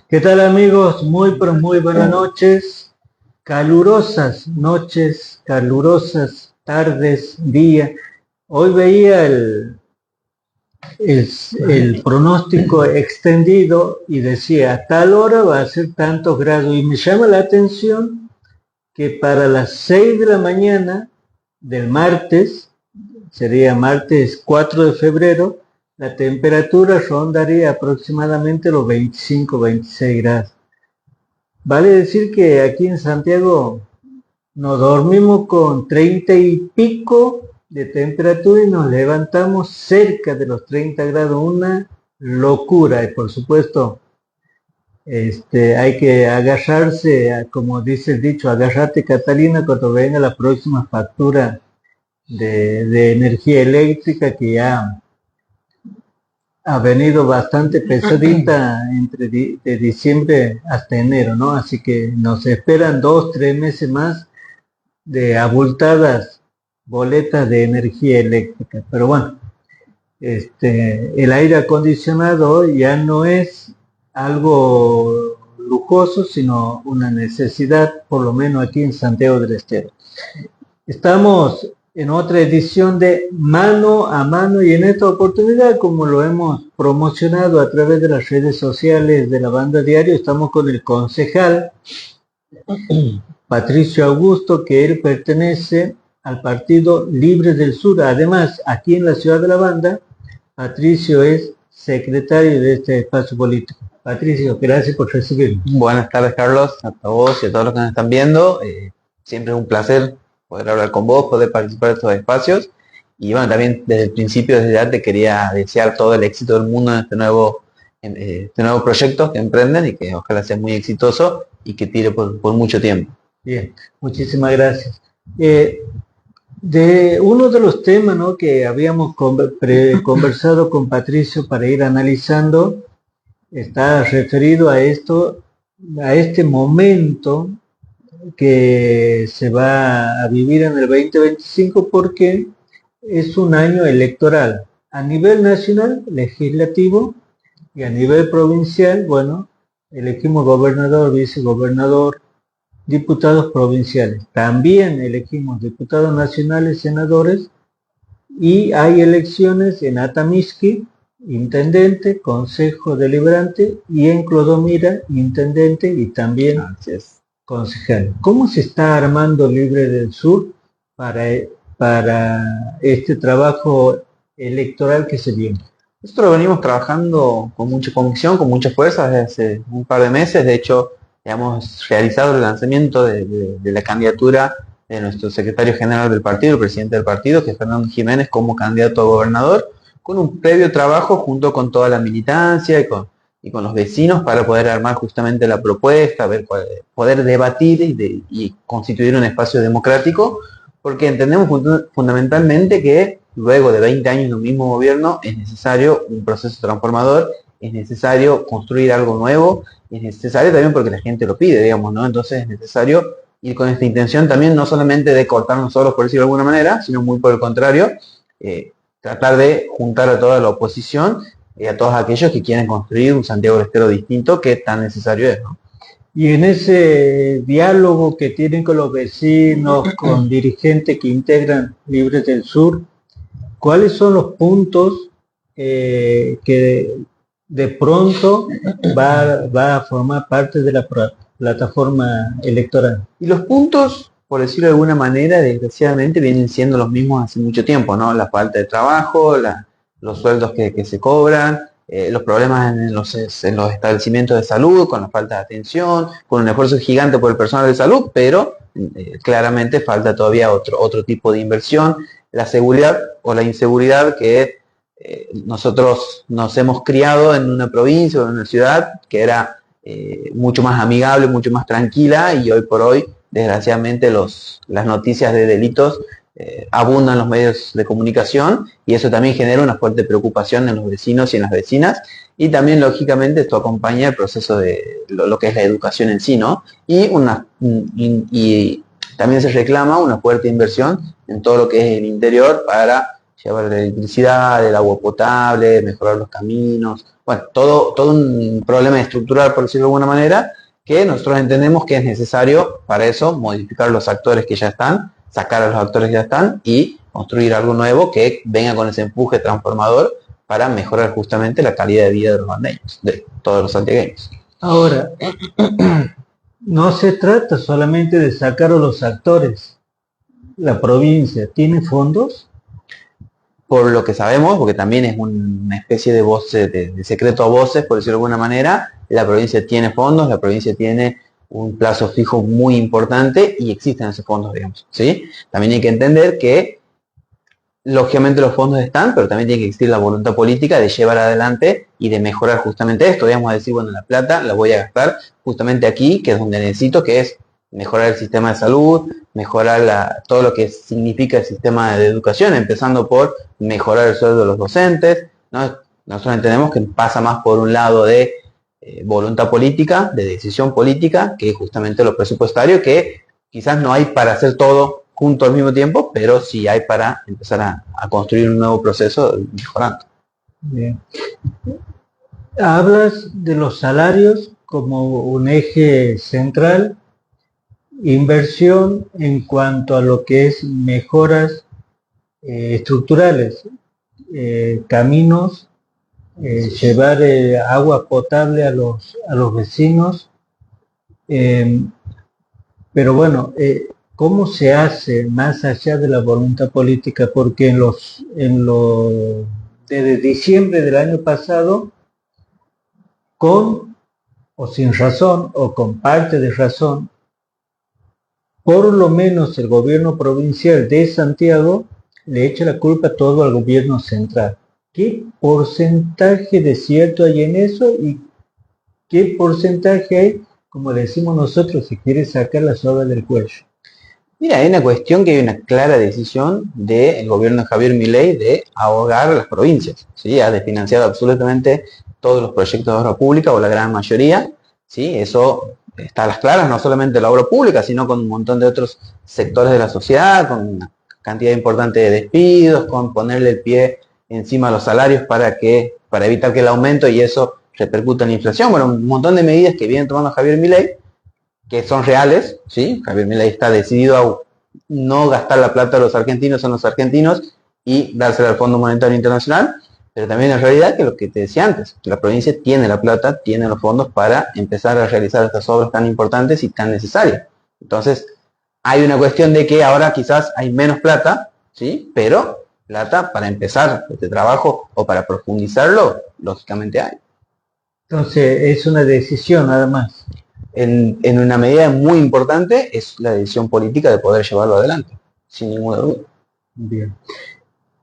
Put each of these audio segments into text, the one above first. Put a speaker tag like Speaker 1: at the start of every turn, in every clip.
Speaker 1: ¿Qué tal amigos? Muy pero muy buenas noches, calurosas tardes, día. Hoy veía el, el pronóstico extendido y decía, a tal hora va a ser tantos grados y me llama la atención que para las 6 de la mañana del martes, sería martes 4 de febrero, la temperatura rondaría aproximadamente los 25-26 grados. Vale decir que aquí en Santiago nos dormimos con 30 y pico de temperatura y nos levantamos cerca de los 30 grados, una locura. Y por supuesto, hay que agarrarse, como dice el dicho, agárrate Catalina cuando venga la próxima factura de energía eléctrica que ya ha venido bastante pesadita de diciembre hasta enero, ¿no? Así que nos esperan 2, 3 meses más de abultadas boletas de energía eléctrica. Pero bueno, el aire acondicionado ya no es algo lujoso, sino una necesidad, por lo menos aquí en Santiago del Estero. Estamos en otra edición de Mano a Mano y en esta oportunidad, como lo hemos promocionado a través de las redes sociales de la banda diario, estamos con el concejal Patricio Augusto, que él pertenece al Partido Libre del Sur. Además, aquí en la ciudad de la banda, Patricio es secretario de este espacio político. Patricio, gracias por recibirme.
Speaker 2: Buenas tardes, Carlos, a vos y a todos los que nos están viendo. Siempre es un placer poder hablar con vos, poder participar de estos espacios. Y bueno, también desde el principio, desde ya te quería desear todo el éxito del mundo en este nuevo proyecto que emprenden y que ojalá sea muy exitoso y que tire por mucho tiempo.
Speaker 1: Bien, muchísimas gracias. De uno de los temas, ¿no?, que habíamos conversado con Patricio para ir analizando, está referido a esto, a este momento que se va a vivir en el 2025 porque es un año electoral a nivel nacional, legislativo, y a nivel provincial, bueno, elegimos gobernador, vicegobernador, diputados provinciales. También elegimos diputados nacionales, senadores, y hay elecciones en Atamisqui, intendente, consejo deliberante, y en Clodomira, intendente y también concejal. ¿Cómo se está armando Libre del Sur para este trabajo electoral que se viene?
Speaker 2: Nosotros venimos trabajando con mucha convicción, con mucha fuerza desde hace un par de meses. De hecho, hemos realizado el lanzamiento de la candidatura de nuestro secretario general del partido, el presidente del partido, que es Fernando Jiménez, como candidato a gobernador, con un previo trabajo junto con toda la militancia y con los vecinos para poder armar justamente la propuesta, poder debatir y constituir un espacio democrático, porque entendemos fundamentalmente que luego de 20 años de un mismo gobierno es necesario un proceso transformador, es necesario construir algo nuevo, es necesario también porque la gente lo pide, digamos, ¿no? Entonces es necesario ir con esta intención también, no solamente de cortarnos solos, por decirlo de alguna manera, sino muy por el contrario, tratar de juntar a toda la oposición y a todos aquellos que quieren construir un Santiago del Estero distinto que tan necesario es, ¿no?
Speaker 1: Y en ese diálogo que tienen con los vecinos, con dirigentes que integran Libres del Sur, ¿cuáles son los puntos que de pronto va a formar parte de la plataforma electoral?
Speaker 2: Y los puntos, por decirlo de alguna manera, desgraciadamente vienen siendo los mismos hace mucho tiempo, ¿no? La falta de trabajo, los sueldos que se cobran, los problemas en los establecimientos de salud, con la falta de atención, con un esfuerzo gigante por el personal de salud, pero claramente falta todavía otro tipo de inversión, la seguridad o la inseguridad que nosotros nos hemos criado en una provincia o en una ciudad que era mucho más amigable, mucho más tranquila, y hoy por hoy, desgraciadamente, las noticias de delitos abundan en los medios de comunicación, y eso también genera una fuerte preocupación en los vecinos y en las vecinas, y también lógicamente esto acompaña el proceso de lo que es la educación en sí, ¿no? Y también se reclama una fuerte inversión en todo lo que es el interior para llevar la electricidad, el agua potable, mejorar los caminos, bueno, todo un problema estructural, por decirlo de alguna manera, que nosotros entendemos que es necesario para eso modificar los actores que ya están, sacar a los actores que ya están y construir algo nuevo que venga con ese empuje transformador para mejorar justamente la calidad de vida de los bandeños, de todos los santiagueños.
Speaker 1: Ahora, no se trata solamente de sacar a los actores. La provincia tiene fondos.
Speaker 2: Por lo que sabemos, porque también es una especie de voz, de secreto a voces, por decirlo de alguna manera, la provincia tiene fondos, la provincia tiene un plazo fijo muy importante y existen esos fondos, digamos, ¿sí? También hay que entender que, lógicamente los fondos están, pero también tiene que existir la voluntad política de llevar adelante y de mejorar justamente esto, digamos, a decir, bueno, la plata la voy a gastar justamente aquí, que es donde necesito, que es mejorar el sistema de salud, mejorar todo lo que significa el sistema de educación, empezando por mejorar el sueldo de los docentes, ¿no? Nosotros entendemos que pasa más por un lado de voluntad política, de decisión política, que justamente lo presupuestario, que quizás no hay para hacer todo junto al mismo tiempo, pero sí hay para empezar a construir un nuevo proceso mejorando.
Speaker 1: Bien. Hablas de los salarios como un eje central, inversión en cuanto a lo que es mejoras estructurales, caminos, llevar agua potable a los vecinos, pero bueno, ¿cómo se hace más allá de la voluntad política? Porque desde diciembre del año pasado, con o sin razón o con parte de razón, por lo menos el gobierno provincial de Santiago le echa la culpa todo al gobierno central. ¿Qué porcentaje de cierto hay en eso y qué porcentaje hay, como decimos nosotros, si quiere sacar la soga del cuello?
Speaker 2: Mira, hay una cuestión que hay una clara decisión del gobierno de Javier Milei de ahogar a las provincias, ¿sí? Ha desfinanciado absolutamente todos los proyectos de obra pública, o la gran mayoría, ¿sí? Eso está a las claras, no solamente la obra pública, sino con un montón de otros sectores de la sociedad, con una cantidad importante de despidos, con ponerle el pie encima a los salarios para evitar que el aumento y eso repercuta en la inflación. Bueno, un montón de medidas que viene tomando Javier Milei, que son reales, ¿sí? Javier Milei está decidido a no gastar la plata de los argentinos en los argentinos y dársela al Fondo Monetario Internacional, pero también en realidad que lo que te decía antes, la provincia tiene la plata, tiene los fondos para empezar a realizar estas obras tan importantes y tan necesarias. Entonces, hay una cuestión de que ahora quizás hay menos plata, ¿sí? Pero plata para empezar este trabajo o para profundizarlo, lógicamente hay.
Speaker 1: Entonces, es una decisión nada más.
Speaker 2: En una medida muy importante es la decisión política de poder llevarlo adelante, sin ninguna duda.
Speaker 1: Bien.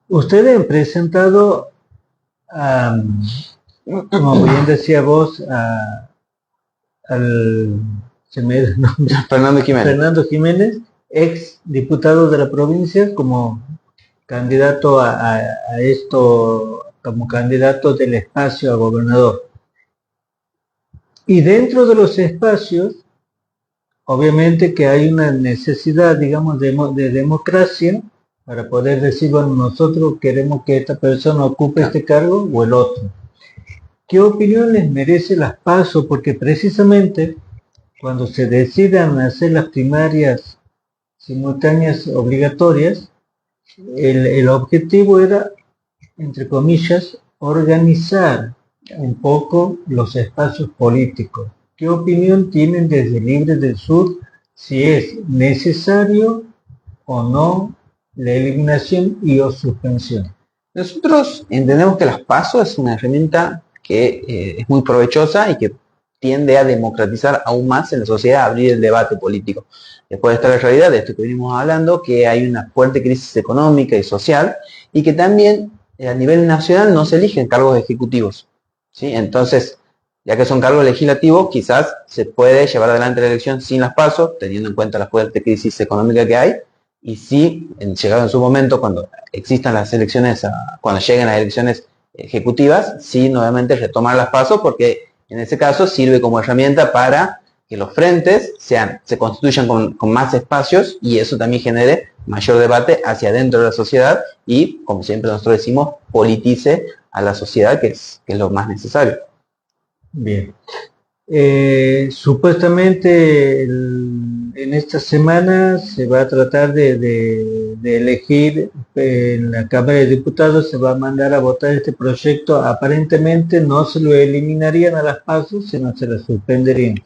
Speaker 1: Ustedes han presentado, como bien decía vos, al Fernando Jiménez, ex diputado de la provincia, como candidato a esto, como candidato del espacio a gobernador. Y dentro de los espacios, obviamente que hay una necesidad, digamos, de democracia para poder decir, bueno, nosotros queremos que esta persona ocupe este cargo o el otro. ¿Qué opinión les merece las PASO? Porque precisamente cuando se decidan hacer las primarias simultáneas obligatorias, el objetivo era, entre comillas, organizar un poco los espacios políticos. ¿Qué opinión tienen desde Libre del Sur si es necesario o no la eliminación y o suspensión?
Speaker 2: Nosotros entendemos que las PASO es una herramienta que es muy provechosa y que tiende a democratizar aún más en la sociedad, a abrir el debate político. Después está la realidad de esto que venimos hablando, que hay una fuerte crisis económica y social y que también a nivel nacional no se eligen cargos ejecutivos, ¿sí? Entonces, ya que son cargos legislativos, quizás se puede llevar adelante la elección sin las PASO, teniendo en cuenta la fuerte crisis económica que hay, y sí, llegado en su momento, cuando existan las elecciones, cuando lleguen las elecciones ejecutivas, sí, nuevamente retomar las PASO, porque en ese caso sirve como herramienta para que los frentes se constituyan con más espacios y eso también genere mayor debate hacia adentro de la sociedad y, como siempre nosotros decimos, politice a la sociedad, que es lo más necesario.
Speaker 1: Bien. Supuestamente en esta semana se va a tratar de elegir en la Cámara de Diputados, se va a mandar a votar este proyecto. Aparentemente no se lo eliminarían a las PASO, sino se la suspenderían.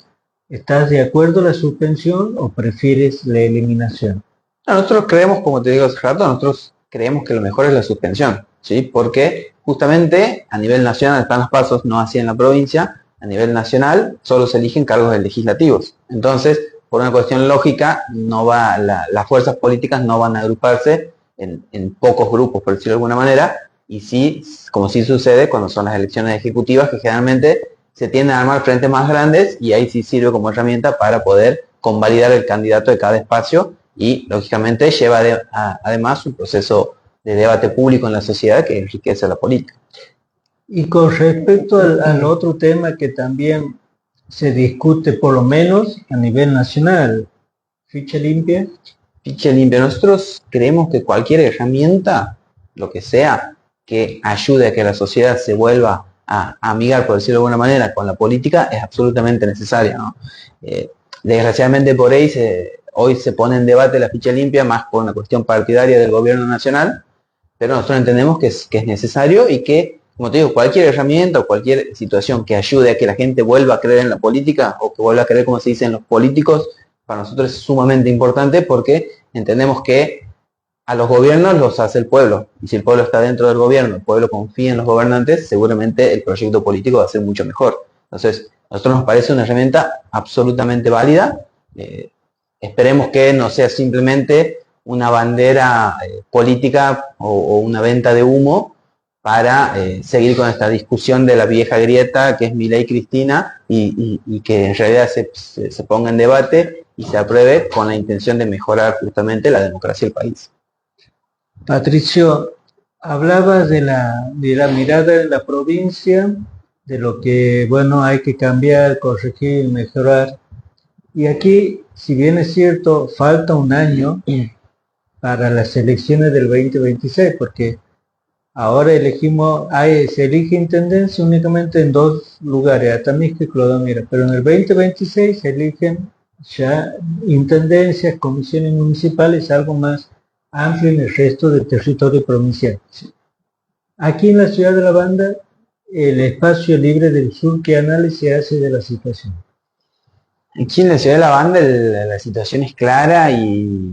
Speaker 1: ¿Estás de acuerdo a la suspensión o prefieres la eliminación?
Speaker 2: Nosotros creemos, como te digo hace rato, nosotros creemos que lo mejor es la suspensión, ¿sí? Porque justamente a nivel nacional están los pasos, no así en la provincia. A nivel nacional solo se eligen cargos legislativos. Entonces, por una cuestión lógica, las fuerzas políticas no van a agruparse en pocos grupos, por decirlo de alguna manera, y sí, como sí sucede cuando son las elecciones ejecutivas, que generalmente se tienden a armar frentes más grandes, y ahí sí sirve como herramienta para poder convalidar el candidato de cada espacio, y lógicamente lleva además un proceso de debate público en la sociedad que enriquece la política.
Speaker 1: Y con respecto al otro tema que también se discute, por lo menos a nivel nacional, ficha limpia.
Speaker 2: Ficha limpia. Nosotros creemos que cualquier herramienta, lo que sea, que ayude a que la sociedad se vuelva a amigar, por decirlo de alguna manera, con la política, es absolutamente necesaria, ¿no? Desgraciadamente por ahí hoy se pone en debate la ficha limpia más por una cuestión partidaria del gobierno nacional, pero nosotros entendemos que es necesario y que, como te digo, cualquier herramienta o cualquier situación que ayude a que la gente vuelva a creer en la política o que vuelva a creer, como se dice, en los políticos, para nosotros es sumamente importante porque entendemos que a los gobiernos los hace el pueblo. Y si el pueblo está dentro del gobierno, el pueblo confía en los gobernantes, seguramente el proyecto político va a ser mucho mejor. Entonces, a nosotros nos parece una herramienta absolutamente válida. Esperemos que no sea simplemente una bandera política o una venta de humo para seguir con esta discusión de la vieja grieta que es Milei y Cristina y que en realidad se ponga en debate y se apruebe con la intención de mejorar justamente la democracia del país.
Speaker 1: Patricio, hablabas de la mirada de la provincia, de lo que, bueno, hay que cambiar, corregir, mejorar. Y aquí, si bien es cierto, falta un año para las elecciones del 2026, porque ahora se elige intendencia únicamente en 2 lugares, Atamisco y Clodomiro, pero en el 2026 se eligen ya intendencias, comisiones municipales, algo más amplio en el resto del territorio provincial. Aquí en la ciudad de La Banda, el espacio libre del sur, ¿qué análisis hace de la situación?
Speaker 2: Aquí en la ciudad de La Banda la situación es clara y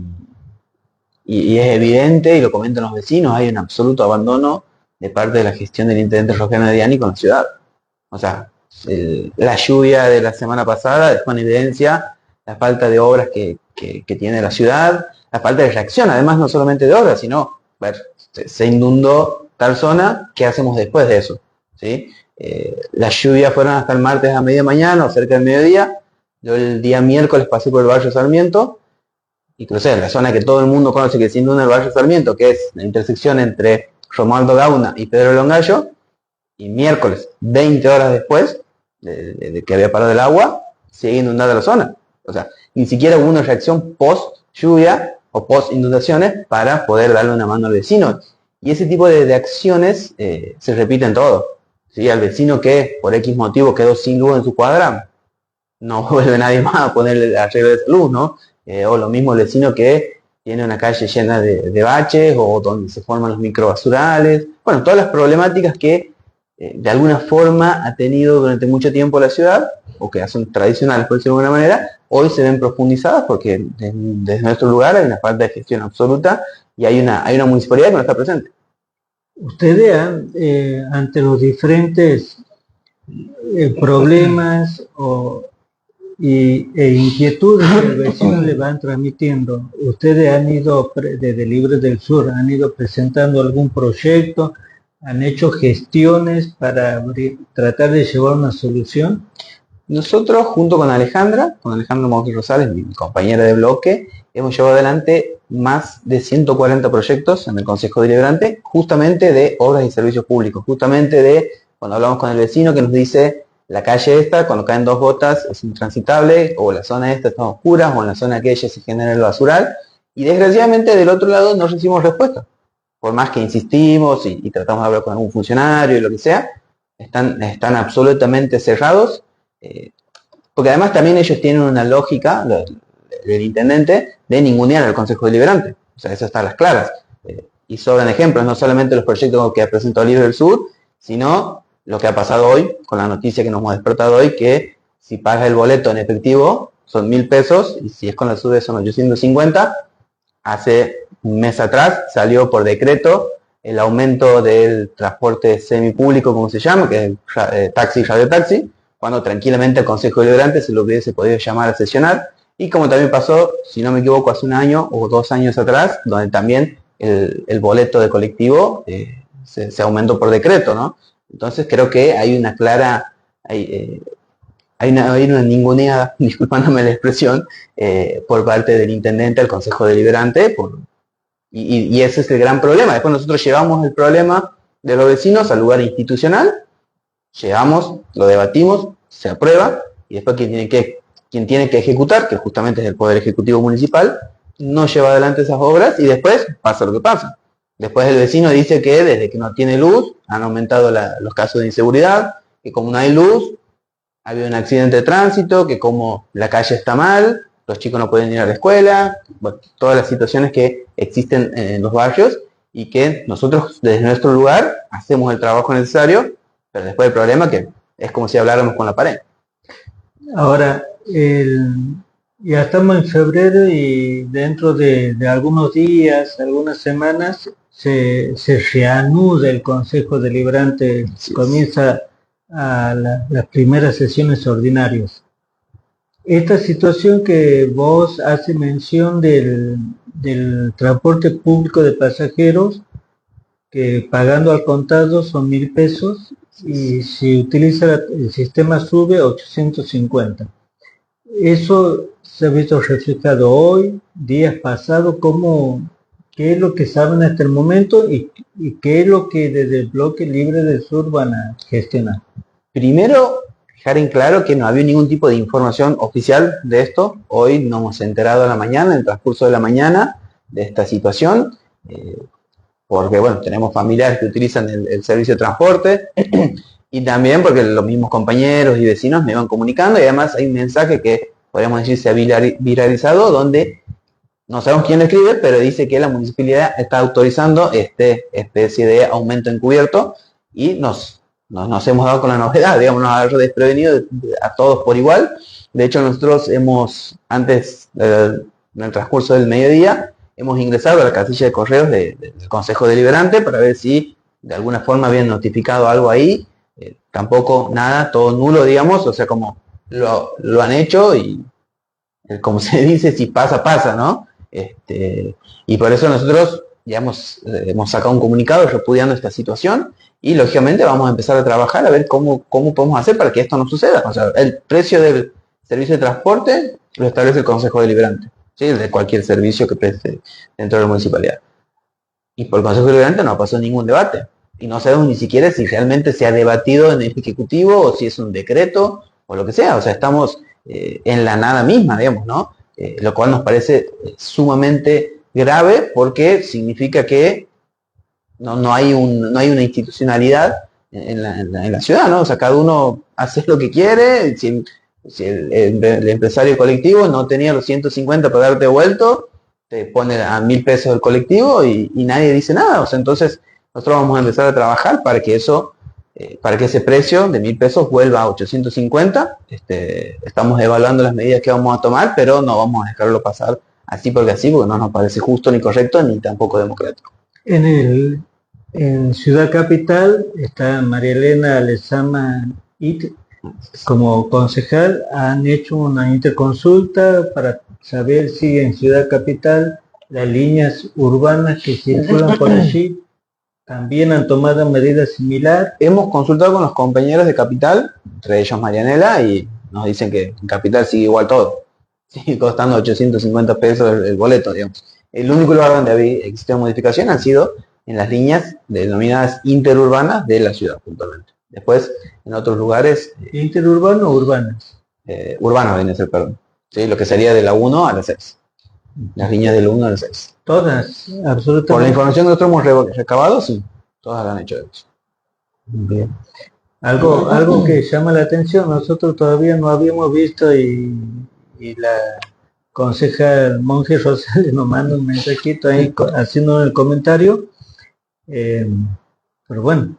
Speaker 2: es evidente, y lo comentan los vecinos, hay un absoluto abandono de parte de la gestión del intendente Rogelio Nediani con la ciudad. O sea, la lluvia de la semana pasada dejó en evidencia la falta de obras que tiene la ciudad, la falta de reacción, además no solamente de obras, sino, se inundó tal zona, ¿qué hacemos después de eso? ¿Sí? Las lluvias fueron hasta el martes a media mañana o cerca del mediodía. Yo el día miércoles pasé por el barrio Sarmiento y crucé la zona que todo el mundo conoce, que se inunda el barrio Sarmiento, que es la intersección entre Romualdo Gauna y Pedro Longallo, y miércoles, 20 horas después de que había parado el agua, sigue inundada la zona. O sea, ni siquiera hubo una reacción post lluvia o post inundaciones para poder darle una mano al vecino. Y ese tipo de acciones se repiten todo. ¿Sí? Al vecino que por X motivo quedó sin luz en su cuadra, no vuelve nadie más a ponerle arreglo de esa luz, ¿no? O lo mismo el vecino que tiene una calle llena de baches o donde se forman los microbasurales. Bueno, todas las problemáticas que de alguna forma ha tenido durante mucho tiempo la ciudad, o que son tradicionales por decirlo de alguna manera, hoy se ven profundizadas porque desde nuestro lugar hay una falta de gestión absoluta y hay una municipalidad que no está presente.
Speaker 1: Ustedes ante los diferentes problemas e inquietudes que el vecino le van transmitiendo, ustedes han ido desde Libre del Sur, han ido presentando algún proyecto, han hecho gestiones para tratar de llevar una solución.
Speaker 2: Nosotros, junto con Alejandra Monti Rosales, mi compañera de bloque, hemos llevado adelante más de 140 proyectos en el Consejo Deliberante, justamente de obras y servicios públicos, justamente de cuando hablamos con el vecino que nos dice la calle esta, cuando caen 2 gotas es intransitable, o la zona esta está oscura, o en la zona aquella se genera el basural, y desgraciadamente del otro lado no recibimos respuesta, por más que insistimos y tratamos de hablar con algún funcionario y lo que sea, están absolutamente cerrados, porque además también ellos tienen una lógica del intendente de ningunear al Consejo Deliberante, o sea, eso está a las claras, y sobran ejemplos, no solamente los proyectos que ha presentado Libre del Sur, sino lo que ha pasado hoy, con la noticia que nos hemos despertado hoy, que si pagas el boleto en efectivo son 1.000 pesos, y si es con la SUBE son 850. Hace un mes atrás salió por decreto el aumento del transporte semipúblico, como se llama, que es el taxi y radiotaxi, cuando tranquilamente el Consejo Deliberante se lo hubiese podido llamar a sesionar, y como también pasó, si no me equivoco, hace un año o 2 años atrás, donde también el boleto de colectivo se aumentó por decreto, ¿no? Entonces creo que hay una clara, hay una ninguneada, disculpándome la expresión, por parte del intendente al Consejo Deliberante, y ese es el gran problema. Después nosotros llevamos el problema de los vecinos al lugar institucional, llevamos, lo debatimos, se aprueba, y después quien tiene que ejecutar, que justamente es el Poder Ejecutivo Municipal, no lleva adelante esas obras y después pasa lo que pasa. Después el vecino dice que desde que no tiene luz han aumentado los casos de inseguridad, que como no hay luz, ha habido un accidente de tránsito, que como la calle está mal, los chicos no pueden ir a la escuela, bueno, todas las situaciones que existen en los barrios y que nosotros desde nuestro lugar hacemos el trabajo necesario, pero después el problema que es como si habláramos con la pared.
Speaker 1: Ahora, ya estamos en febrero y dentro de algunos días, algunas semanas, se reanuda el Consejo Deliberante, comienza a las primeras sesiones ordinarias. Esta situación que vos haces mención del transporte público de pasajeros, que pagando al contado son 1.000 pesos y si utiliza el sistema SUBE 850. Eso se ha visto reflejado hoy, días pasados, qué es lo que saben hasta el momento y qué es lo que desde el bloque Libre del Sur van a gestionar.
Speaker 2: Primero, dejar en claro que no había ningún tipo de información oficial de esto. Hoy nos hemos enterado en la mañana, en el transcurso de la mañana, de esta situación, porque bueno, tenemos familiares que utilizan el servicio de transporte y también porque los mismos compañeros y vecinos me iban comunicando, y además hay un mensaje que podríamos decir se ha viralizado, donde no sabemos quién lo escribe, pero dice que la municipalidad está autorizando especie de aumento encubierto, y nos hemos dado con la novedad, digamos, nos ha desprevenido a todos por igual. De hecho, nosotros antes, en el transcurso del mediodía, hemos ingresado a la casilla de correos del Consejo Deliberante para ver si de alguna forma habían notificado algo ahí. Tampoco nada, todo nulo, digamos, o sea, como lo han hecho y como se dice, si pasa, pasa, ¿no? Y por eso nosotros ya hemos sacado un comunicado repudiando esta situación, y lógicamente vamos a empezar a trabajar a ver cómo podemos hacer para que esto no suceda. O sea, el precio del servicio de transporte lo establece el Consejo Deliberante, ¿sí? De cualquier servicio que preste dentro de la municipalidad. Y por el Consejo Deliberante no pasó ningún debate. Y no sabemos ni siquiera si realmente se ha debatido en el Ejecutivo o si es un decreto o lo que sea. O sea, estamos en la nada misma, digamos, ¿no? Lo cual nos parece sumamente grave, porque significa que no hay una institucionalidad en la ciudad, ¿no? O sea, cada uno hace lo que quiere. Si el empresario colectivo no tenía los 150 para darte vuelto, te pone a 1.000 pesos el colectivo y nadie dice nada. O sea, entonces nosotros vamos a empezar a trabajar para que ese precio de 1.000 pesos vuelva a 850. Estamos evaluando las medidas que vamos a tomar, pero no vamos a dejarlo pasar así, porque no nos parece justo ni correcto ni tampoco democrático.
Speaker 1: En Ciudad Capital está María Elena Lezama It, como concejal. Han hecho una interconsulta para saber si en Ciudad Capital las líneas urbanas que circulan por allí también han tomado medidas similares.
Speaker 2: Hemos consultado con los compañeros de Capital, entre ellos Marianela, y nos dicen que en Capital sigue igual todo. Sigue costando 850 pesos el boleto, digamos. El único lugar donde había existido modificación han sido en las líneas denominadas interurbanas de la ciudad, puntualmente. Después, en otros lugares...
Speaker 1: ¿Interurbano o urbanas?
Speaker 2: Urbanas viene a ser, perdón. ¿Sí? Lo que sería de la 1 a la 6. Las líneas del 1 al 6.
Speaker 1: Todas, absolutamente.
Speaker 2: Por la información que nosotros hemos recabado, sí, todas lo han hecho de eso.
Speaker 1: Bien. Algo que llama la atención, nosotros todavía no habíamos visto y la concejal Monje Rosales nos manda un mensajito ahí haciendo el comentario, pero bueno,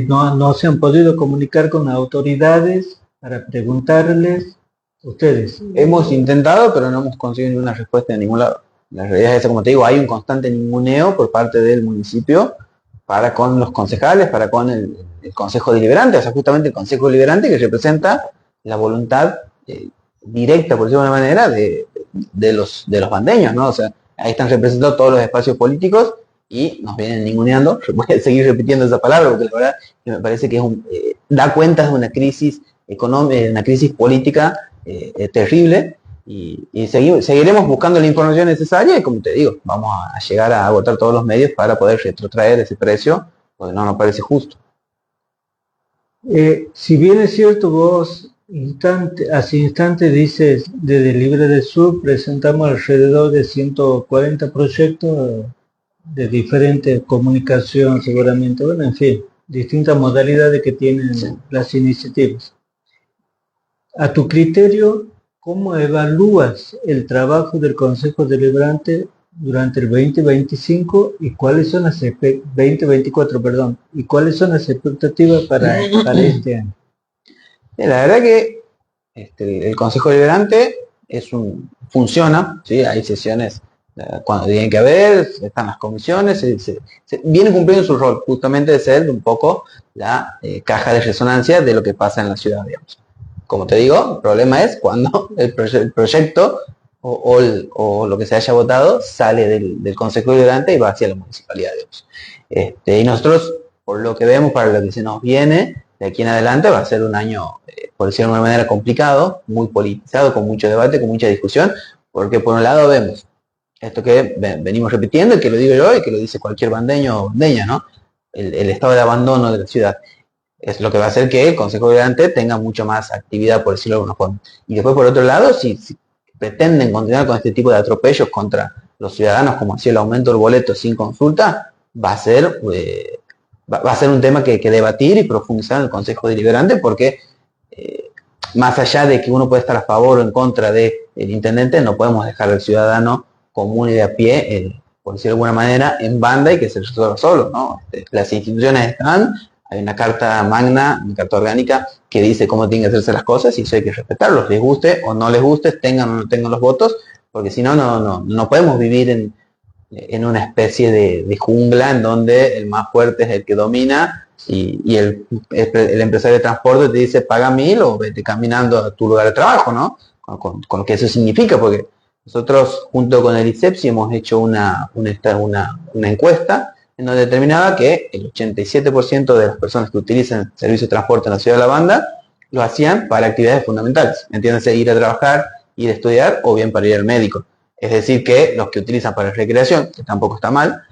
Speaker 1: no se han podido comunicar con autoridades para preguntarles ustedes.
Speaker 2: Hemos intentado, pero no hemos conseguido ninguna respuesta de ningún lado. La realidad es esa, como te digo, hay un constante ninguneo por parte del municipio para con los concejales, para con el Consejo Deliberante, o sea, justamente el Consejo Deliberante que representa la voluntad directa, por decirlo de alguna manera, de los bandeños, ¿no? O sea, ahí están representados todos los espacios políticos y nos vienen ninguneando. Voy a seguir repitiendo esa palabra porque la verdad que me parece que es da cuenta de una crisis económica, una crisis política terrible. Y seguiremos buscando la información necesaria y, como te digo, vamos a llegar a agotar todos los medios para poder retrotraer ese precio, porque no nos parece justo.
Speaker 1: Si bien es cierto, vos hace instante dices, desde Libre del Sur presentamos alrededor de 140 proyectos de diferente comunicación, seguramente, bueno, en fin, distintas modalidades que tienen las iniciativas. A tu criterio, ¿cómo evalúas el trabajo del Consejo Deliberante durante el 2025 y cuáles son las 2024, perdón, y cuáles son las expectativas para este año?
Speaker 2: La verdad que el Consejo Deliberante funciona, ¿sí? Hay sesiones cuando tienen que haber, están las comisiones, se viene cumpliendo su rol, justamente de ser un poco la caja de resonancia de lo que pasa en la ciudad, digamos. Como te digo, el problema es cuando el proyecto o lo que se haya votado sale del Consejo Deliberante y va hacia la municipalidad, digamos. Y nosotros, por lo que vemos, para lo que se nos viene, de aquí en adelante va a ser un año, por decirlo de alguna manera, complicado, muy politizado, con mucho debate, con mucha discusión, porque por un lado vemos esto que venimos repitiendo, y que lo digo yo y que lo dice cualquier bandeño o bandeña, ¿no? El estado de abandono de la ciudad. Es lo que va a hacer que el Consejo Deliberante tenga mucho más actividad, por decirlo de alguna forma. Y después, por otro lado, si pretenden continuar con este tipo de atropellos contra los ciudadanos, como hacía el aumento del boleto sin consulta, va a ser un tema que debatir y profundizar en el Consejo Deliberante, porque más allá de que uno puede estar a favor o en contra del intendente, no podemos dejar al ciudadano común y de a pie, por decirlo de alguna manera, en banda y que se resuelva solo, ¿no? Las instituciones están. Hay una carta magna, una carta orgánica que dice cómo tienen que hacerse las cosas y eso hay que respetarlos, les guste o no les guste, tengan o no tengan los votos, porque si no, no podemos vivir en una especie de jungla en donde el más fuerte es el que domina y el empresario de transporte te dice paga 1000 o vete caminando a tu lugar de trabajo, ¿no? Con lo que eso significa, porque nosotros junto con el ISEPSI hemos hecho una encuesta en donde determinaba que el 87% de las personas que utilizan el servicio de transporte en la ciudad de La Banda lo hacían para actividades fundamentales, entiéndase, ir a trabajar, ir a estudiar o bien para ir al médico. Es decir, que los que utilizan para recreación, que tampoco está mal,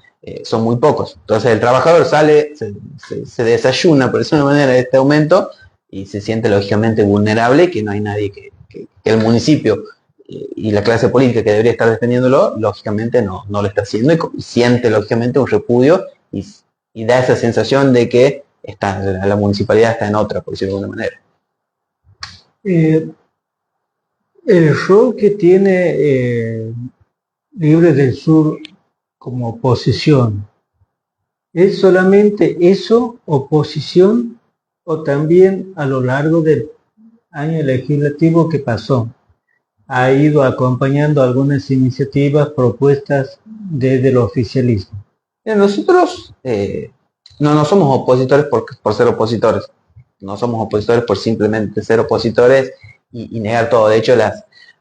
Speaker 2: son muy pocos. Entonces el trabajador sale, se desayuna, por decirlo de una manera, de este aumento y se siente lógicamente vulnerable, que no hay nadie que el municipio y la clase política que debería estar defendiéndolo, lógicamente no lo está haciendo y siente lógicamente un repudio y da esa sensación de que la municipalidad está en otra, por decirlo de alguna manera.
Speaker 1: El rol que tiene Libre del Sur como oposición, ¿es solamente eso, oposición, o también a lo largo del año legislativo que pasó ha ido acompañando algunas iniciativas, propuestas desde el oficialismo?
Speaker 2: Nosotros no somos opositores por ser opositores, no somos opositores por simplemente ser opositores y negar todo. De hecho,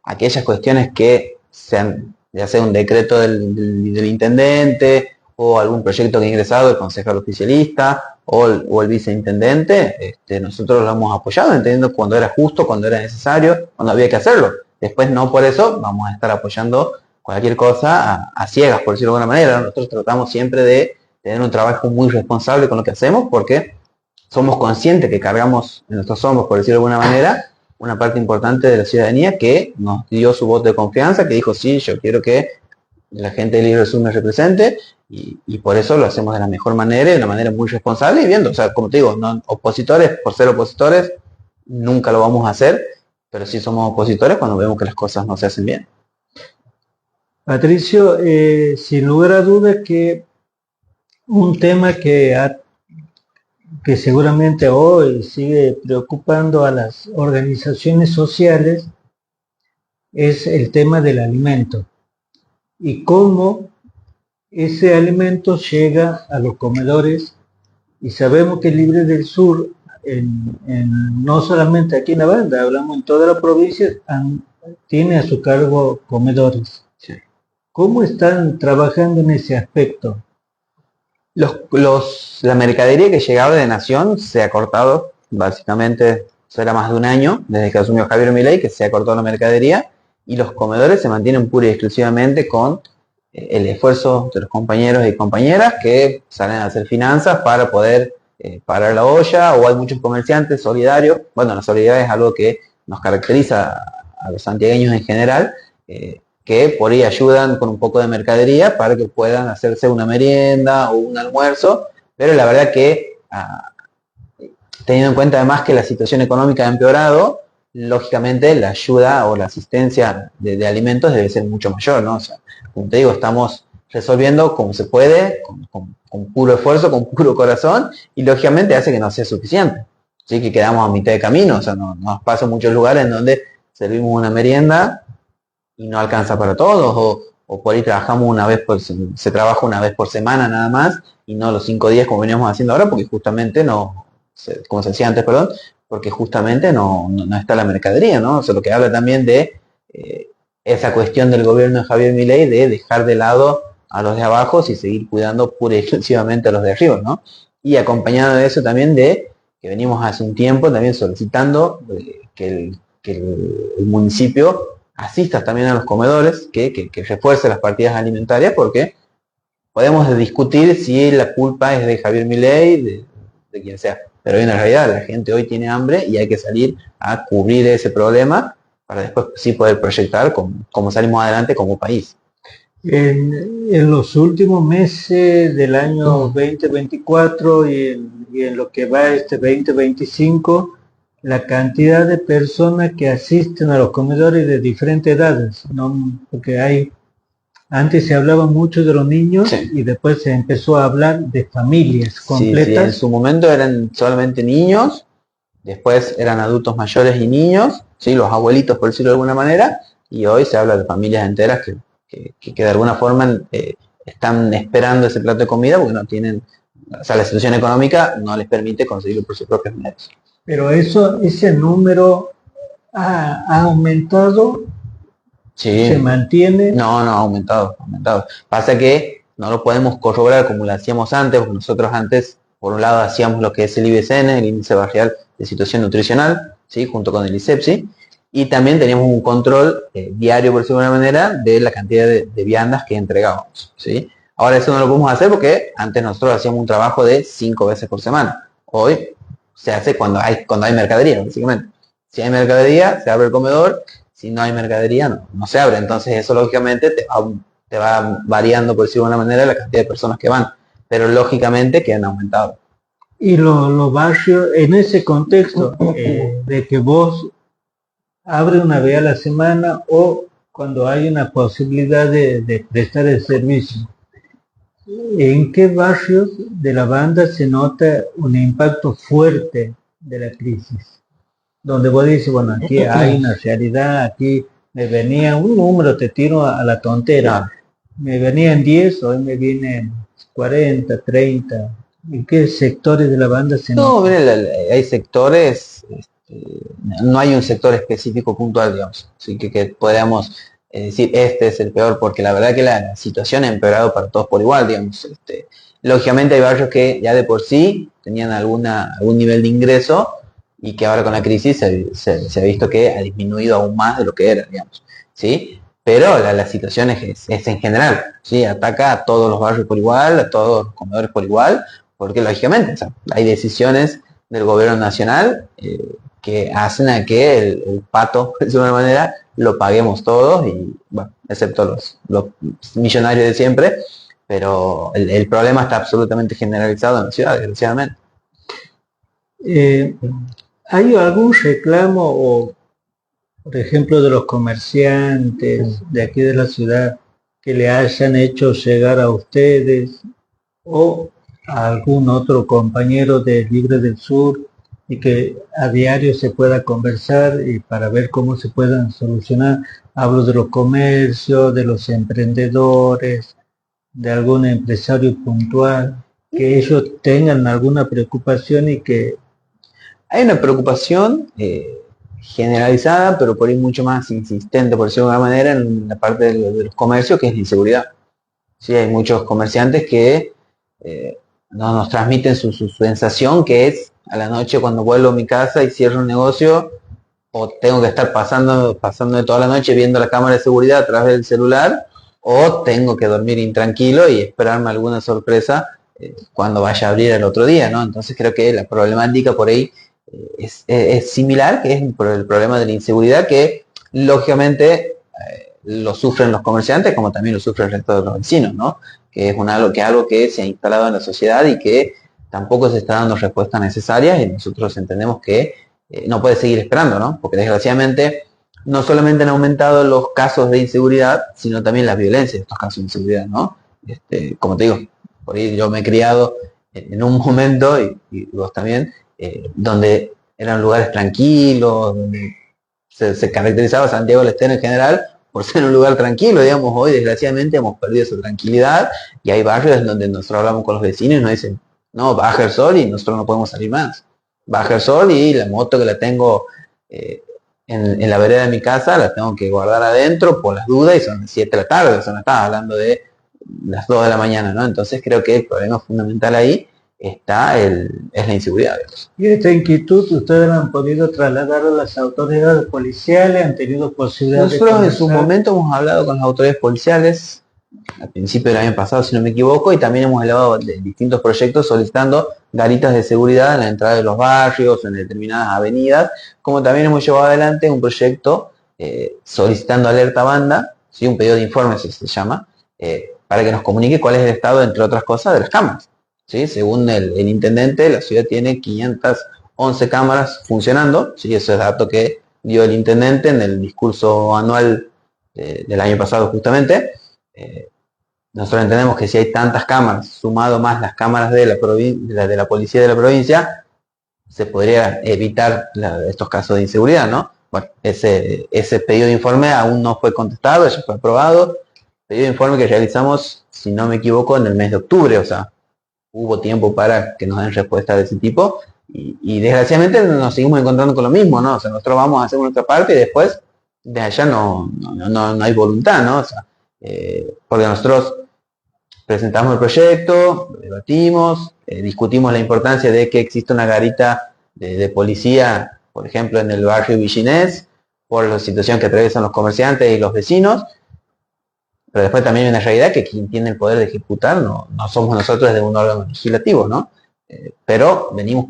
Speaker 2: aquellas cuestiones que sean, ya sea un decreto del intendente o algún proyecto que ha ingresado el concejal oficialista o el viceintendente, nosotros lo hemos apoyado, entendiendo cuando era justo, cuando era necesario, cuando había que hacerlo. Después no por eso vamos a estar apoyando cualquier cosa a ciegas, por decirlo de alguna manera. Nosotros tratamos siempre de tener un trabajo muy responsable con lo que hacemos porque somos conscientes que cargamos en nuestros hombros, por decirlo de alguna manera, una parte importante de la ciudadanía que nos dio su voto de confianza, que dijo sí, yo quiero que la gente de Libre Resumen represente, y por eso lo hacemos de la mejor manera y de una manera muy responsable y viendo, o sea, como te digo, no, opositores por ser opositores nunca lo vamos a hacer, pero sí somos opositores cuando vemos que las cosas no se hacen bien.
Speaker 1: Patricio, sin lugar a duda que un tema que seguramente hoy sigue preocupando a las organizaciones sociales es el tema del alimento y cómo ese alimento llega a los comedores, y sabemos que Libre del Sur, no solamente aquí en la banda, hablamos en toda la provincia, tiene a su cargo comedores.
Speaker 2: Sí.
Speaker 1: ¿Cómo están trabajando en ese aspecto?
Speaker 2: La mercadería que llegaba de Nación se ha cortado, básicamente, eso era más de un año, desde que asumió Javier Milei, que se ha cortado la mercadería, y los comedores se mantienen pura y exclusivamente con el esfuerzo de los compañeros y compañeras que salen a hacer finanzas para poder parar la olla, o hay muchos comerciantes solidarios. Bueno, la solidaridad es algo que nos caracteriza a los santiagueños en general, que por ahí ayudan con un poco de mercadería para que puedan hacerse una merienda o un almuerzo, pero la verdad que teniendo en cuenta además que la situación económica ha empeorado, lógicamente la ayuda o la asistencia de alimentos debe ser mucho mayor, ¿no? O sea, como te digo, estamos resolviendo como se puede, con puro esfuerzo, con puro corazón, y lógicamente hace que no sea suficiente. Así que quedamos a mitad de camino, o sea, nos pasa en muchos lugares en donde servimos una merienda y no alcanza para todos, o por ahí trabajamos se trabaja una vez por semana nada más, y no los 5 días como veníamos haciendo ahora, porque justamente como se decía antes, perdón, porque justamente no está la mercadería, ¿no? O sea, lo que habla también de esa cuestión del gobierno de Javier Milei de dejar de lado a los de abajo y seguir cuidando pura y exclusivamente a los de arriba, ¿no? Y acompañado de eso también de que venimos hace un tiempo también solicitando que el municipio asista también a los comedores, que refuerce las partidas alimentarias, porque podemos discutir si la culpa es de Javier Milei, de quien sea, pero en realidad la gente hoy tiene hambre y hay que salir a cubrir ese problema para después sí poder proyectar cómo salimos adelante como país.
Speaker 1: En los últimos meses del año 2024 y en lo que va este 2025, la cantidad de personas que asisten a los comedores de diferentes edades, ¿no? Porque antes se hablaba mucho de los niños, sí, y después se empezó a hablar de familias completas.
Speaker 2: Sí, en su momento eran solamente niños, después eran adultos mayores y niños, ¿sí? Los abuelitos, por decirlo de alguna manera, y hoy se habla de familias enteras que de alguna forma están esperando ese plato de comida porque no tienen, o sea, la situación económica no les permite conseguirlo por sus propios medios.
Speaker 1: Pero ese número ha aumentado.
Speaker 2: Sí.
Speaker 1: ¿Se mantiene?
Speaker 2: No, ha aumentado. Pasa que no lo podemos corroborar como lo hacíamos antes, porque nosotros antes, por un lado, hacíamos lo que es el IBCN, el Índice Barrial de Situación Nutricional, ¿sí? Junto con el ISEPSI, y también teníamos un control diario, por decirlo de alguna manera, de la cantidad de viandas que entregábamos, ¿sí? Ahora eso no lo podemos hacer porque antes nosotros hacíamos un trabajo de 5 veces por semana. Hoy se hace cuando hay mercadería, básicamente. Si hay mercadería, se abre el comedor. Si no hay mercadería, no se abre. Entonces eso lógicamente te va variando, por decirlo de alguna manera, la cantidad de personas que van. Pero lógicamente que han aumentado.
Speaker 1: Y los barrios, en ese contexto de que vos abres una vez a la semana o cuando hay una posibilidad de prestar el servicio, ¿en qué barrios de la banda se nota un impacto fuerte de la crisis? Donde vos dices, bueno, aquí hay una realidad, aquí me venía un número, te tiro a la tontera, me venían 10, hoy me vienen 40, 30. ¿En qué sectores de la banda se nota?
Speaker 2: No, mire, hay sectores, no hay un sector específico puntual, digamos, así que podríamos decir este es el peor, porque la verdad que la situación ha empeorado para todos por igual, digamos. Lógicamente hay barrios que ya de por sí tenían algún nivel de ingreso, y que ahora con la crisis se ha visto que ha disminuido aún más de lo que era, digamos, ¿sí? Pero la situación es en general, ¿sí? Ataca a todos los barrios por igual, a todos los comedores por igual, porque lógicamente, o sea, hay decisiones del gobierno nacional que hacen a que el pato, de alguna manera, lo paguemos todos, y bueno, excepto los millonarios de siempre, pero el problema está absolutamente generalizado en la ciudad, desgraciadamente.
Speaker 1: ¿Hay algún reclamo o, por ejemplo, de los comerciantes de aquí de la ciudad que le hayan hecho llegar a ustedes o a algún otro compañero de Libre del Sur y que a diario se pueda conversar y para ver cómo se puedan solucionar? Hablo de los comercios, de los emprendedores, de algún empresario puntual, que ellos tengan alguna preocupación y que
Speaker 2: Hay una preocupación generalizada, pero por ahí mucho más insistente, por decirlo de alguna manera, en la parte de los comercios, que es la inseguridad. Sí, hay muchos comerciantes que nos transmiten su sensación, que es a la noche cuando vuelvo a mi casa y cierro un negocio, o tengo que estar pasando de toda la noche viendo la cámara de seguridad a través del celular, o tengo que dormir intranquilo y esperarme alguna sorpresa cuando vaya a abrir el otro día, ¿no? Entonces creo que la problemática por ahí es similar, que es el problema de la inseguridad, que lógicamente lo sufren los comerciantes como también lo sufre el resto de los vecinos, ¿no? Que es algo que se ha instalado en la sociedad y que tampoco se está dando respuestas necesarias, y nosotros entendemos que no puede seguir esperando, ¿no? Porque desgraciadamente no solamente han aumentado los casos de inseguridad, sino también la violencia de estos casos de inseguridad, ¿no? Como te digo, por ahí yo me he criado en un momento, y vos también, donde eran lugares tranquilos, donde se caracterizaba Santiago del Estero en general por ser un lugar tranquilo, digamos. Hoy desgraciadamente hemos perdido esa tranquilidad, y hay barrios donde nosotros hablamos con los vecinos y nos dicen, no, baja el sol y nosotros no podemos salir más. Baja el sol y la moto que la tengo en la vereda de mi casa la tengo que guardar adentro por las dudas, y son las 7 de la tarde, o sea, no estaba hablando de las 2 de la mañana, ¿no? Entonces creo que el problema fundamental ahí es la inseguridad, digamos.
Speaker 1: y esta inquietud ustedes la han podido trasladar a las autoridades policiales, han tenido posibilidad de
Speaker 2: Nosotros en su
Speaker 1: conversar.
Speaker 2: momento hemos hablado con las autoridades policiales al principio del año pasado, si no me equivoco, y también hemos elevado distintos proyectos solicitando garitas de seguridad en la entrada de los barrios, en determinadas avenidas, como también hemos llevado adelante un proyecto solicitando alerta banda, ¿sí? Un pedido de informe se llama, para que nos comunique cuál es el estado, entre otras cosas, de las cámaras. ¿Sí? Según el intendente, la ciudad tiene 511 cámaras funcionando, ¿sí? Eso es dato que dio el intendente en el discurso anual del año pasado justamente. Nosotros entendemos que si hay tantas cámaras, sumado más las cámaras de la policía de la provincia, se podría evitar estos casos de inseguridad, ¿no? Bueno, ese pedido de informe aún no fue contestado, ya fue aprobado. Pedido de informe que realizamos, si no me equivoco, en el mes de octubre, o sea, hubo tiempo para que nos den respuesta de ese tipo, y desgraciadamente nos seguimos encontrando con lo mismo, ¿no? O sea, nosotros vamos a hacer nuestra parte y después de allá no hay voluntad, ¿no? O sea, porque nosotros presentamos el proyecto, lo debatimos, discutimos la importancia de que exista una garita de policía, por ejemplo, en el barrio Villinés, por la situación que atraviesan los comerciantes y los vecinos, pero después también hay una realidad que quien tiene el poder de ejecutar no somos nosotros desde un órgano legislativo, ¿no? Pero venimos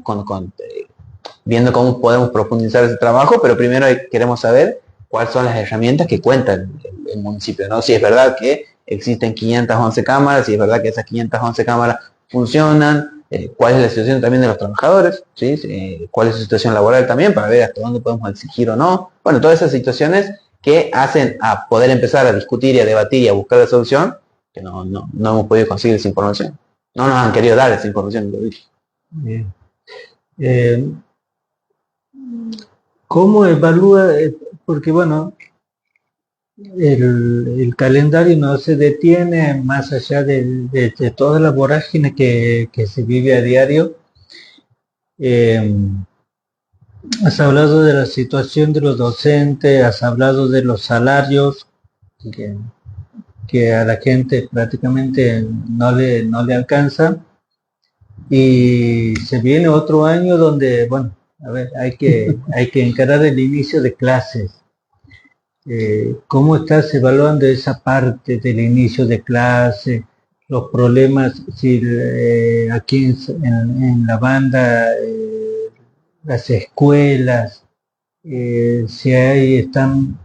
Speaker 2: viendo cómo podemos profundizar ese trabajo, pero primero queremos saber cuáles son las herramientas que cuenta el municipio, ¿no? Si es verdad que existen 511 cámaras, si es verdad que esas 511 cámaras funcionan, cuál es la situación también de los trabajadores, ¿sí? Cuál es su situación laboral también, para ver hasta dónde podemos exigir o no. Bueno, todas esas situaciones que hacen a poder empezar a discutir y a debatir y a buscar la solución, que no hemos podido conseguir esa información. No nos han querido dar esa información.
Speaker 1: Bien. ¿Cómo evalúa? Porque bueno, el calendario no se detiene más allá de toda la vorágine que se vive a diario. Has hablado de la situación de los docentes, has hablado de los salarios que a la gente prácticamente no le alcanza, y se viene otro año donde, bueno, a ver, hay que encarar el inicio de clases. ¿Cómo estás evaluando esa parte del inicio de clase, los problemas, si aquí en la banda, las escuelas, si ahí están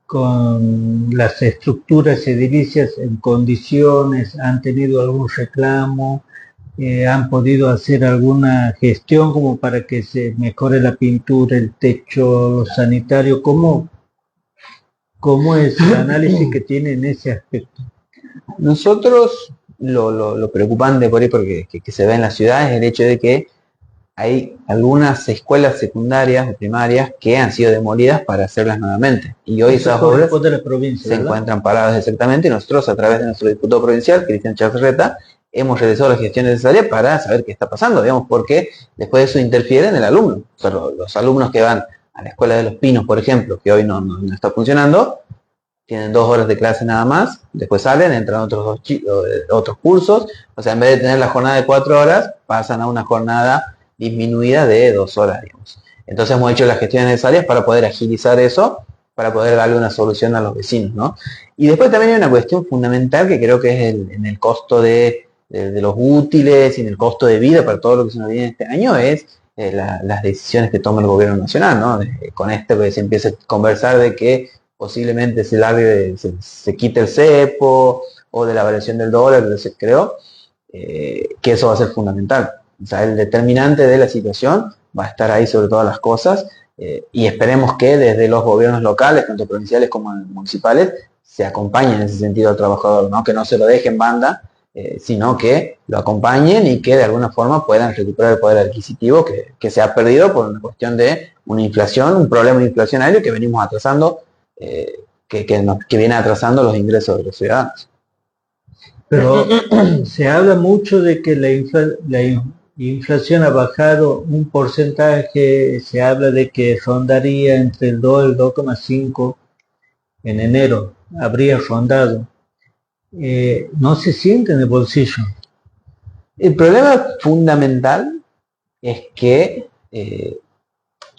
Speaker 1: con las estructuras edilicias en condiciones, han tenido algún reclamo, han podido hacer alguna gestión como para que se mejore la pintura, el techo, lo sanitario. ¿Cómo es el análisis que tiene en ese aspecto?
Speaker 2: Nosotros lo preocupante por ahí porque que se ve en la ciudad es el hecho de que hay algunas escuelas secundarias o primarias que han sido demolidas para hacerlas nuevamente. Y hoy esas obras
Speaker 1: de la provincia,
Speaker 2: se encuentran paradas exactamente, y nosotros a través de nuestro diputado provincial, Cristian Chazarreta, hemos realizado la gestión necesaria para saber qué está pasando, digamos, porque después de eso interfiere en el alumno. O sea, los alumnos que van a la escuela de los Pinos, por ejemplo, que hoy no está funcionando, tienen 2 horas de clase nada más, después salen, entran otros cursos, o sea, en vez de tener la jornada de 4 horas, pasan a una jornada disminuida de 2 horas, digamos. Entonces hemos hecho las gestiones necesarias para poder agilizar eso, para poder darle una solución a los vecinos, ¿no? Y después también hay una cuestión fundamental que creo que es en el costo de los útiles y en el costo de vida para todo lo que se nos viene este año, es las decisiones que toma el gobierno nacional, ¿no? Con pues, se empieza a conversar de que posiblemente se quite el cepo o de la variación del dólar, creo que eso va a ser fundamental. O sea, el determinante de la situación va a estar ahí sobre todas las cosas, y esperemos que desde los gobiernos locales, tanto provinciales como municipales, se acompañen en ese sentido al trabajador, ¿no? Que no se lo dejen en banda, sino que lo acompañen y que de alguna forma puedan recuperar el poder adquisitivo que se ha perdido por una cuestión de una inflación, un problema inflacionario que venimos atrasando, que viene atrasando los ingresos de los ciudadanos.
Speaker 1: Pero se habla mucho de que la inflación ha bajado un porcentaje, se habla de que rondaría entre el 2 y el 2,5 en enero, habría rondado. No se siente en el bolsillo.
Speaker 2: El problema fundamental es que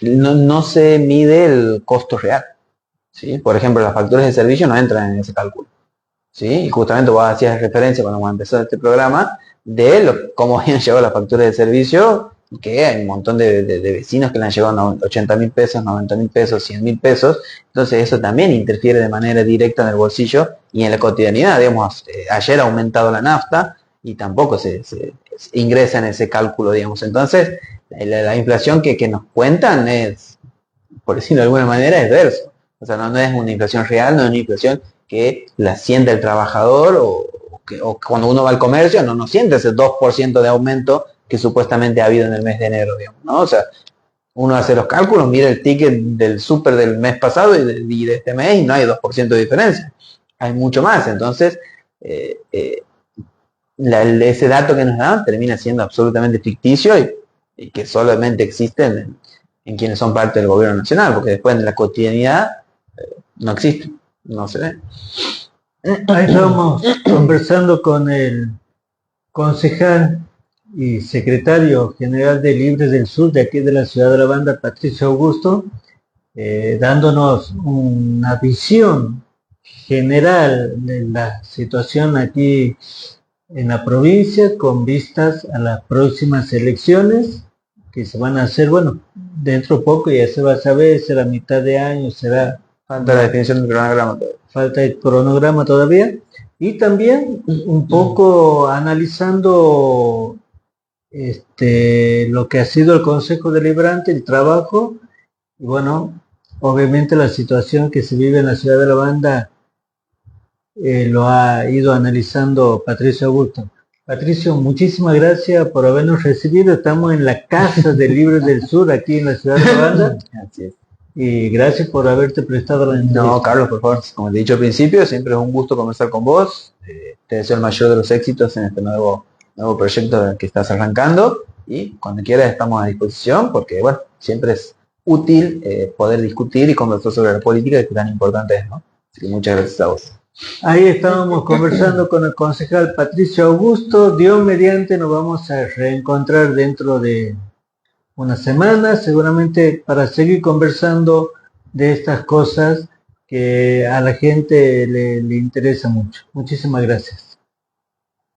Speaker 2: no se mide el costo real, ¿sí? Por ejemplo, las facturas de servicio no entran en ese cálculo, ¿sí? Y justamente vos hacías referencia cuando empezó este programa de cómo habían llegado las facturas de servicio, que hay un montón de vecinos que le han llegado a 80.000 pesos, 90.000 pesos, 100.000 pesos. Entonces eso también interfiere de manera directa en el bolsillo y en la cotidianidad. Digamos, ayer ha aumentado la nafta y tampoco se ingresa en ese cálculo, digamos. Entonces la inflación que nos cuentan es, por decirlo de alguna manera, es verso. O sea, no es una inflación real, no es una inflación que la siente el trabajador o cuando uno va al comercio no siente ese 2% de aumento que supuestamente ha habido en el mes de enero, digamos, ¿no? O sea, uno hace los cálculos, mira el ticket del súper del mes pasado y de este mes y no hay 2% de diferencia. Hay mucho más. Entonces, ese dato que nos dan termina siendo absolutamente ficticio y que solamente existen en quienes son parte del gobierno nacional, porque después en la cotidianidad no existe, no se ve.
Speaker 1: Ahí estamos conversando con el concejal y secretario general de Libres del Sur de aquí de la ciudad de La Banda, Patricio Augusto, dándonos una visión general de la situación aquí en la provincia con vistas a las próximas elecciones que se van a hacer, bueno, dentro de poco ya se va a saber, será mitad de año, será...
Speaker 2: Falta la definición del cronograma todavía.
Speaker 1: Falta el cronograma todavía. Y también un poco analizando lo que ha sido el Consejo Deliberante, el trabajo, y bueno, obviamente la situación que se vive en la ciudad de La Banda lo ha ido analizando Patricio Augusto. Patricio, muchísimas gracias por habernos recibido. Estamos en la Casa de Libres del Sur, aquí en la ciudad de La Banda.
Speaker 2: Así es.
Speaker 1: Y gracias por haberte prestado la entrevista.
Speaker 2: No, Carlos, por favor, como te he dicho al principio, siempre es un gusto conversar con vos. Te deseo el mayor de los éxitos en este nuevo proyecto que estás arrancando, y cuando quieras estamos a disposición, porque bueno, siempre es útil poder discutir y conversar sobre la política, que tan importante es, ¿no? Así que muchas gracias a vos.
Speaker 1: Ahí estábamos conversando con el concejal Patricio Augusto. Dios mediante, nos vamos a reencontrar dentro de una semana, seguramente, para seguir conversando de estas cosas que a la gente le interesa mucho. Muchísimas gracias.